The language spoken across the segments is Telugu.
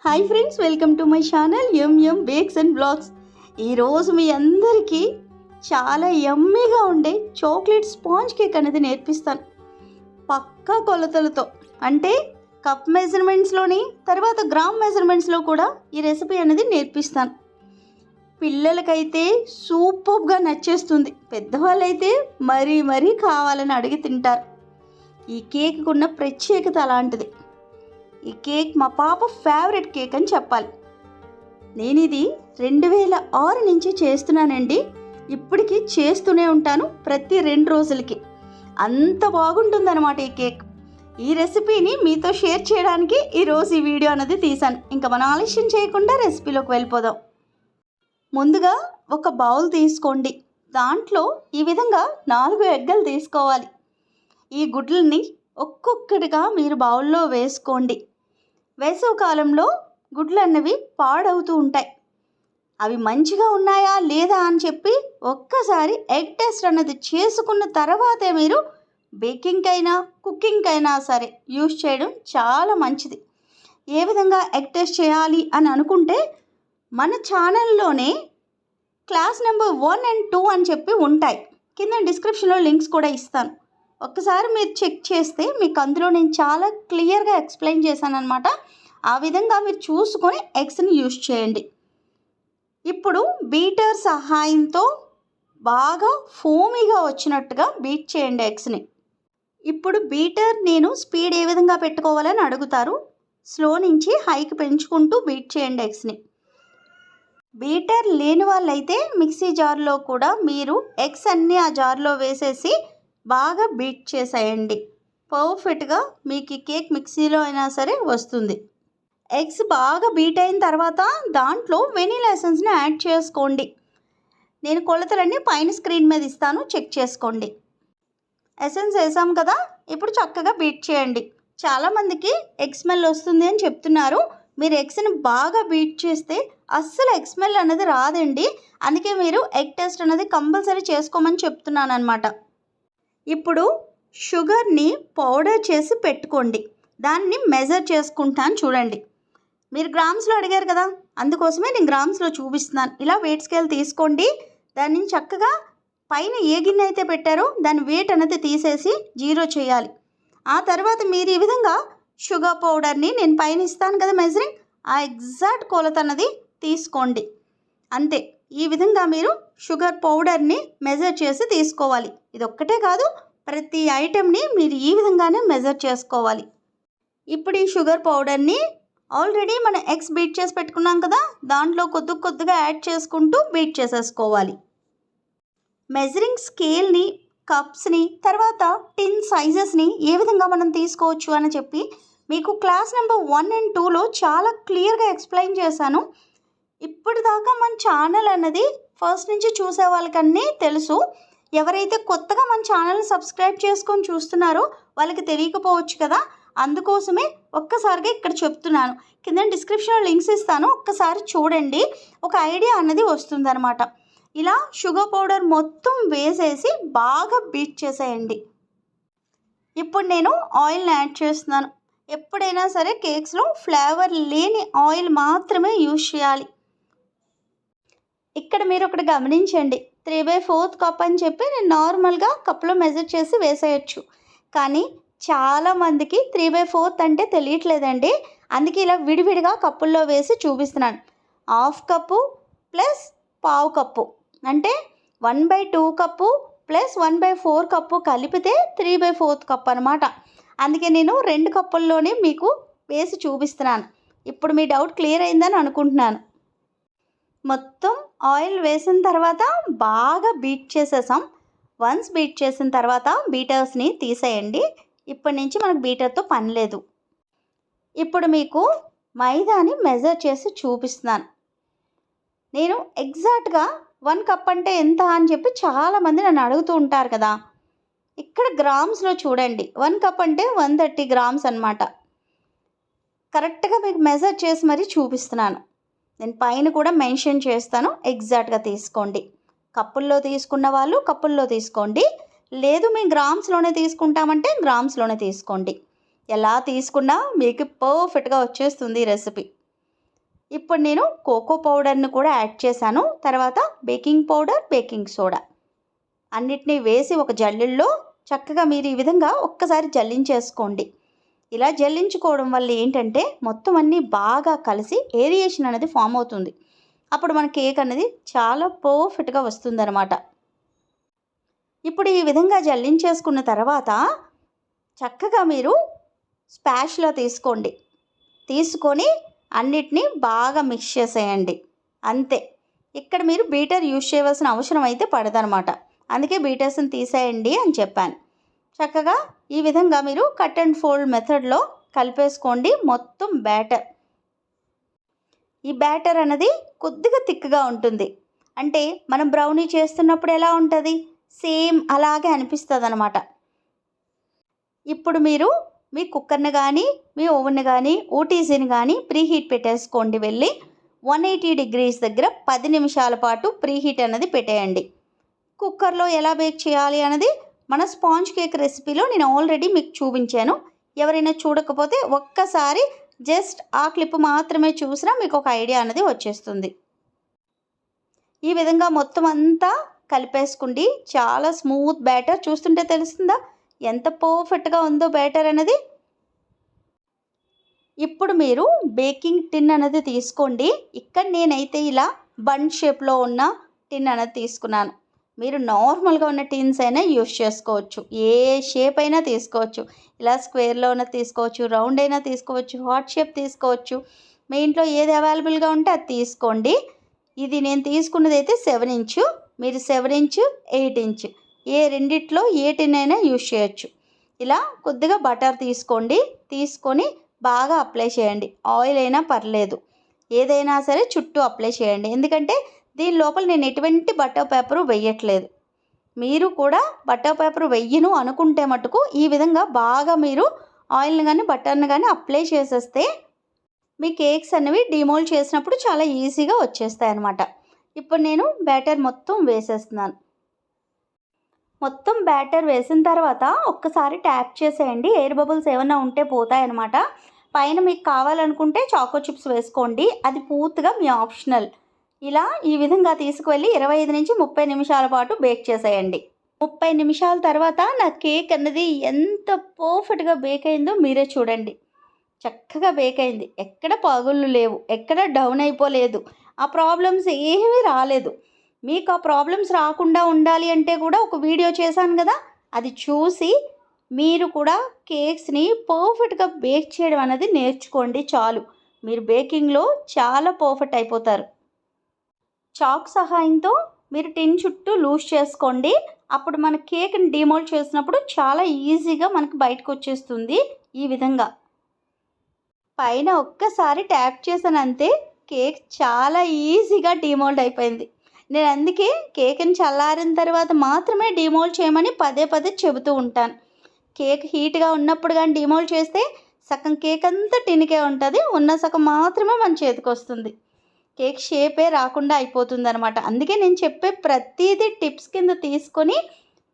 Hi friends, welcome to my channel M bakes and blogs. ఈరోజు మీ అందరికీ చాలా యమ్మీగా ఉండే చాక్లెట్ స్పాంజ్ కేక్ అనేది నేర్పిస్తాను. పక్కా కొలతలతో, అంటే కప్ మెజర్మెంట్స్లోని తర్వాత గ్రామ్ మెజర్మెంట్స్లో కూడా ఈ రెసిపీ అనేది నేర్పిస్తాను. పిల్లలకైతే సూపర్గా నచ్చేస్తుంది, పెద్దవాళ్ళైతే మరీ కావాలని అడిగి తింటారు. ఈ కేక్ ఉన్న ప్రత్యేకత అలాంటిది. ఈ కేక్ మా పాప ఫేవరెట్ కేక్ అని చెప్పాలి. నేను ఇది 2006 నుంచి చేస్తున్నానండి. ఇప్పటికీ చేస్తూనే ఉంటాను, ప్రతి 2 రోజులకి. అంత బాగుంటుందన్నమాట ఈ కేక్. ఈ రెసిపీని మీతో షేర్ చేయడానికి ఈరోజు ఈ వీడియో అనేది తీశాను. ఇంకా మనం ఆలస్యం చేయకుండా రెసిపీలోకి వెళ్ళిపోదాం. ముందుగా ఒక బౌల్ తీసుకోండి. దాంట్లో ఈ విధంగా 4 ఎగ్గలు తీసుకోవాలి. ఈ గుడ్లని ఒక్కొక్కటిగా మీరు బౌల్లో వేసుకోండి. వేసవి కాలంలో గుడ్లు అన్నవి పాడవుతూ ఉంటాయి. అవి మంచిగా ఉన్నాయా లేదా అని చెప్పి ఒక్కసారి ఎగ్ టెస్ట్ అన్నది చేసుకున్న తర్వాతే మీరు బేకింగ్కైనా కుకింగ్కైనా సరే యూజ్ చేయడం చాలా మంచిది. ఏ విధంగా ఎగ్ టెస్ట్ చేయాలి అని అనుకుంటే మన ఛానల్లోనే క్లాస్ నెంబర్ 1 and 2 అని చెప్పి ఉంటాయి. కింద డిస్క్రిప్షన్లో లింక్స్ కూడా ఇస్తాను. ఒక్కసారి మీరు చెక్ చేస్తే మీకు అందులో నేను చాలా క్లియర్గా ఎక్స్ప్లెయిన్ చేశాను అనమాట. ఆ విధంగా మీరు చూసుకొని ఎగ్స్ని యూజ్ చేయండి. ఇప్పుడు బీటర్ సహాయంతో బాగా ఫోమీగా వచ్చినట్టుగా బీట్ చేయండి ఎగ్స్ని. ఇప్పుడు బీటర్ నేను స్పీడ్ ఏ విధంగా పెట్టుకోవాలని అడుగుతారు. స్లో నుంచి హైకి పెంచుకుంటూ బీట్ చేయండి ఎగ్స్ని. బీటర్ లేని వాళ్ళైతే మిక్సీ జార్లో కూడా మీరు ఎగ్స్ అన్నీ ఆ జార్లో వేసేసి బాగా బీట్ చేసేయండి. పర్ఫెక్ట్గా మీకు ఈ కేక్ మిక్సీలో అయినా సరే వస్తుంది. ఎగ్స్ బాగా బీట్ అయిన తర్వాత దాంట్లో వెనీలా ఎసెన్స్ని యాడ్ చేసుకోండి. నేను కొలతలన్నీ పైన స్క్రీన్ మీద ఇస్తాను, చెక్ చేసుకోండి. ఎసెన్స్ వేసాం కదా, ఇప్పుడు చక్కగా బీట్ చేయండి. చాలామందికి ఎగ్ స్మెల్ వస్తుంది అని చెప్తున్నారు. మీరు ఎగ్స్ని బాగా బీట్ చేస్తే అస్సలు ఎగ్ స్మెల్ అనేది రాదండి. అందుకే మీరు ఎగ్ టెస్ట్ అనేది కంపల్సరీ చేసుకోమని చెప్తున్నాను అనమాట. ఇప్పుడు షుగర్ని పౌడర్ చేసి పెట్టుకోండి. దాన్ని మెజర్ చేసుకుంటాను చూడండి. మీరు గ్రామ్స్లో అడిగారు కదా, అందుకోసమే నేను గ్రామ్స్లో చూపిస్తున్నాను. ఇలా వెయిట్ స్కేల్ తీసుకోండి. దాన్ని చక్కగా పైన ఏ గిన్నె అయితే పెట్టారో దాని వెయిట్ అనేది తీసేసి 0 చేయాలి. ఆ తర్వాత మీరు ఈ విధంగా షుగర్ పౌడర్ని నేను పైన ఇస్తాను కదా మెజరింగ్, ఆ ఎగ్జాక్ట్ కొలత అన్నది తీసుకోండి. అంతే, ఈ విధంగా మీరు షుగర్ పౌడర్ని మెజర్ చేసి తీసుకోవాలి. ఇది ఒక్కటే కాదు, ప్రతి ఐటెంని మీరు ఈ విధంగానే మెజర్ చేసుకోవాలి. ఇప్పుడు ఈ షుగర్ పౌడర్ని ఆల్రెడీ మనం ఎగ్స్ బీట్ చేసి పెట్టుకున్నాం కదా, దాంట్లో కొద్దిగా యాడ్ చేసుకుంటూ బీట్ చేసేసుకోవాలి. మెజరింగ్ స్కేల్ని, కప్స్ని, తర్వాత టిన్ సైజెస్ని ఏ విధంగా మనం తీసుకోవచ్చు అని చెప్పి మీకు క్లాస్ నెంబర్ 1 and 2లో చాలా క్లియర్గా ఎక్స్ప్లెయిన్ చేశాను. ఇప్పటిదాకా మన ఛానల్ అన్నది ఫస్ట్ నుంచి చూసే వాళ్ళకన్నీ తెలుసు. ఎవరైతే కొత్తగా మన ఛానల్ని సబ్స్క్రైబ్ చేసుకొని చూస్తున్నారో వాళ్ళకి తెలియకపోవచ్చు కదా, అందుకోసమే ఒక్కసారిగా ఇక్కడ చెప్తున్నాను. కింద డిస్క్రిప్షన్లో లింక్స్ ఇస్తాను, ఒక్కసారి చూడండి. ఒక ఐడియా అన్నది వస్తుందన్నమాట. ఇలా షుగర్ పౌడర్ మొత్తం వేసేసి బాగా బీట్ చేసేయండి. ఇప్పుడు నేను ఆయిల్ని యాడ్ చేస్తున్నాను. ఎప్పుడైనా సరే కేక్స్లో ఫ్లేవర్ లేని ఆయిల్ మాత్రమే యూజ్ చేయాలి. ఇక్కడ మీరు ఒకటి గమనించండి, 3/4 కప్ అని చెప్పి నేను నార్మల్గా కప్లో మెజర్ చేసి వేసేయచ్చు. కానీ చాలామందికి 3/4 అంటే తెలియట్లేదండి. అందుకే ఇలా విడివిడిగా కప్పుల్లో వేసి చూపిస్తున్నాను. 1/2 కప్పు ప్లస్ 1/4 కప్పు అంటే 1/2 కప్పు ప్లస్ 1/4 కప్పు కలిపితే 3/4 కప్ అనమాట. అందుకే నేను 2 కప్పుల్లోనే మీకు వేసి చూపిస్తున్నాను. ఇప్పుడు మీ డౌట్ క్లియర్ అయిందని అనుకుంటున్నాను. మొత్తం ఆయిల్ వేసిన తర్వాత బాగా బీట్ చేసేసాం. వన్స్ బీట్ చేసిన తర్వాత బీటర్స్ని తీసేయండి. ఇప్పటి నుంచి మనకు బీటర్తో పని లేదు. ఇప్పుడు మీకు మైదాని మెజర్ చేసి చూపిస్తున్నాను. నేను ఎగ్జాక్ట్గా 1 కప్ అంటే ఎంత అని చెప్పి చాలామంది నన్ను అడుగుతూ ఉంటారు కదా. ఇక్కడ గ్రామ్స్లో చూడండి, 1 కప్ అంటే 130 గ్రామ్స్ అనమాట. కరెక్ట్గా మీకు మెజర్ చేసి మరీ చూపిస్తున్నాను. నేను పైన కూడా మెన్షన్ చేస్తాను, ఎగ్జాక్ట్గా తీసుకోండి. కప్పుల్లో తీసుకున్న వాళ్ళు కప్పుల్లో తీసుకోండి, లేదు మేము గ్రామ్స్లోనే తీసుకుంటామంటే గ్రామ్స్లోనే తీసుకోండి. ఎలా తీసుకున్నా మీకు పర్ఫెక్ట్గా వచ్చేస్తుంది ఈ రెసిపీ. ఇప్పుడు నేను కోకో పౌడర్ని కూడా యాడ్ చేశాను. తర్వాత బేకింగ్ పౌడర్, బేకింగ్ సోడా అన్నిటినీ వేసి ఒక జల్లెడలో చక్కగా మీరు ఈ విధంగా ఒక్కసారి జల్లించేసుకోండి. ఇలా జల్లించుకోవడం వల్ల ఏంటంటే మొత్తం అన్నీ బాగా కలిసి ఏరియేషన్ అనేది ఫామ్ అవుతుంది. అప్పుడు మన కేక్ అనేది చాలా పర్ఫెక్ట్గా వస్తుందన్నమాట. ఇప్పుడు ఈ విధంగా జల్లించేసుకున్న తర్వాత చక్కగా మీరు స్పాష్లో తీసుకోండి. తీసుకొని అన్నిటినీ బాగా మిక్స్ చేసేయండి. అంతే. ఇక్కడ మీరు బీటర్ యూజ్ చేయవలసిన అవసరం అయితే పడదనమాట. అందుకే బీటర్స్ని తీసేయండి అని చెప్పాను. చక్కగా ఈ విధంగా మీరు కట్ అండ్ ఫోల్డ్ మెథడ్లో కలిపేసుకోండి మొత్తం బ్యాటర్. ఈ బ్యాటర్ అనేది కొద్దిగా థిక్గా ఉంటుంది. అంటే మనం బ్రౌనీ చేస్తున్నప్పుడు ఎలా ఉంటుంది, సేమ్ అలాగే అనిపిస్తుంది అనమాట. ఇప్పుడు మీరు మీ కుక్కర్ని కానీ మీ ఓవెన్ని కానీ ఓటీజీని కానీ ప్రీహీట్ పెట్టేసుకోండి. వెళ్ళి 180 degrees దగ్గర 10 నిమిషాల పాటు ప్రీహీట్ అనేది పెట్టేయండి. కుక్కర్లో ఎలా బేక్ చేయాలి అన్నది మన స్పాంజ్ కేక్ రెసిపీలో నేను ఆల్రెడీ మీకు చూపించాను. ఎవరైనా చూడకపోతే ఒక్కసారి జస్ట్ ఆ క్లిప్ మాత్రమే చూసినా మీకు ఒక ఐడియా అనేది వచ్చేస్తుంది. ఈ విధంగా మొత్తం అంతా కలిపేసుకోండి. చాలా స్మూత్ బ్యాటర్, చూస్తుంటే తెలుస్తుందా ఎంత పర్ఫెక్ట్గా ఉందో బ్యాటర్ అనేది. ఇప్పుడు మీరు బేకింగ్ టిన్ అనేది తీసుకోండి. ఇక్కడ నేనైతే ఇలా బన్ షేప్లో ఉన్న టిన్ అనేది తీసుకున్నాను. మీరు నార్మల్గా ఉన్న టిన్స్ అయినా యూస్ చేసుకోవచ్చు. ఏ షేప్ అయినా తీసుకోవచ్చు. ఇలా స్క్వేర్లో ఉన్న తీసుకోవచ్చు, రౌండ్ అయినా తీసుకోవచ్చు, హార్ట్ షేప్ తీసుకోవచ్చు. మీ ఇంట్లో ఏది అవైలబుల్గా ఉంటే అది తీసుకోండి. ఇది నేను తీసుకున్నది అయితే 7 inch. మీరు 7 inch, 8 inch ఏ రెండిట్లో ఏ టిన్ అయినా యూస్ చేయొచ్చు. ఇలా కొద్దిగా బటర్ తీసుకోండి. తీసుకొని బాగా అప్లై చేయండి. ఆయిల్ అయినా పర్లేదు, ఏదైనా సరే చుట్టూ అప్లై చేయండి. ఎందుకంటే దీని లోపల నేను ఎటువంటి బటర్ పేపర్ వేయట్లేదు. మీరు కూడా బటర్ పేపర్ వెయ్యను అనుకుంటే మటుకు ఈ విధంగా బాగా మీరు ఆయిల్ని కానీ బటర్ని కానీ అప్లై చేసేస్తే మీ కేక్స్ అనేవి డిమోల్డ్ చేసినప్పుడు చాలా ఈజీగా వచ్చేస్తాయి అన్నమాట. ఇప్పుడు నేను బ్యాటర్ మొత్తం వేసేస్తున్నాను. మొత్తం బ్యాటర్ వేసిన తర్వాత ఒక్కసారి ట్యాప్ చేసేయండి. ఎయిర్ బబుల్స్ ఏమైనా ఉంటే పోతాయన్నమాట. పైన మీకు కావాలనుకుంటే చాకో చిప్స్ వేసుకోండి. అది పూర్తిగా మీ ఆప్షనల్. ఇలా ఈ విధంగా తీసుకువెళ్ళి 25 నుంచి 30 నిమిషాల పాటు బేక్ చేసేయండి. 30 నిమిషాల తర్వాత నా కేక్ అన్నది ఎంత పర్ఫెక్ట్గా బేక్ అయిందో మీరే చూడండి. చక్కగా బేక్ అయింది. ఎక్కడ పగుళ్ళు లేవు, ఎక్కడ డౌన్ అయిపోలేదు, ఆ ప్రాబ్లమ్స్ ఏమీ రాలేదు. మీకు ఆ ప్రాబ్లమ్స్ రాకుండా ఉండాలి అంటే కూడా ఒక వీడియో చేశాను కదా, అది చూసి మీరు కూడా కేక్స్ని పర్ఫెక్ట్గా బేక్ చేయడం అనేది నేర్చుకోండి. చాలు, మీరు బేకింగ్లో చాలా పర్ఫెక్ట్ అయిపోతారు. చాక్ సహాయంతో మీరు టిన్ చుట్టూ లూజ్ చేసుకోండి. అప్పుడు మన కేక్ని డిమోల్డ్ చేసినప్పుడు చాలా ఈజీగా మనకు బయటకు వచ్చేస్తుంది. ఈ విధంగా పైన ఒక్కసారి ట్యాప్ చేసానంతే కేక్ చాలా ఈజీగా డిమోల్డ్ అయిపోయింది. నేను అందుకే కేక్ని చల్లారిన తర్వాత మాత్రమే డిమోల్డ్ చేయమని పదే పదే చెబుతూ ఉంటాను. కేక్ హీట్గా ఉన్నప్పుడు కానీ డిమోల్డ్ చేస్తే సగం కేక్ అంతా టిన్కే ఉంటుంది, ఉన్న సగం మాత్రమే మన చేతికి వస్తుంది. కేక్ షేపే రాకుండా అయిపోతుంది అనమాట. అందుకే నేను చెప్పే ప్రతిదీ టిప్స్ కింద తీసుకొని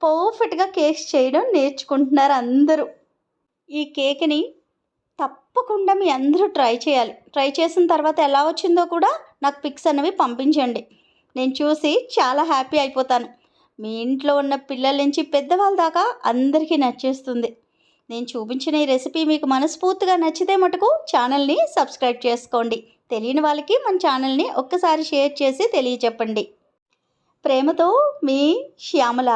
పర్ఫెక్ట్గా కేక్స్ చేయడం నేర్చుకుంటున్నారు అందరూ. ఈ కేక్ని తప్పకుండా మీ అందరూ ట్రై చేయాలి. ట్రై చేసిన తర్వాత ఎలా వచ్చిందో కూడా నాకు పిక్స్ అనేవి పంపించండి. నేను చూసి చాలా హ్యాపీ అయిపోతాను. మీ ఇంట్లో ఉన్న పిల్లల నుంచి పెద్దవాళ్ళ దాకా అందరికీ నచ్చేస్తుంది. నేను చూపించిన ఈ రెసిపీ మీకు మనస్ఫూర్తిగా నచ్చితే మటుకు ఛానల్ని సబ్స్క్రైబ్ చేసుకోండి. తెలియని వాళ్ళకి మన ఛానల్ని ఒక్కసారి షేర్ చేసి తెలియచెప్పండి. ప్రేమతో మీ శ్యామల.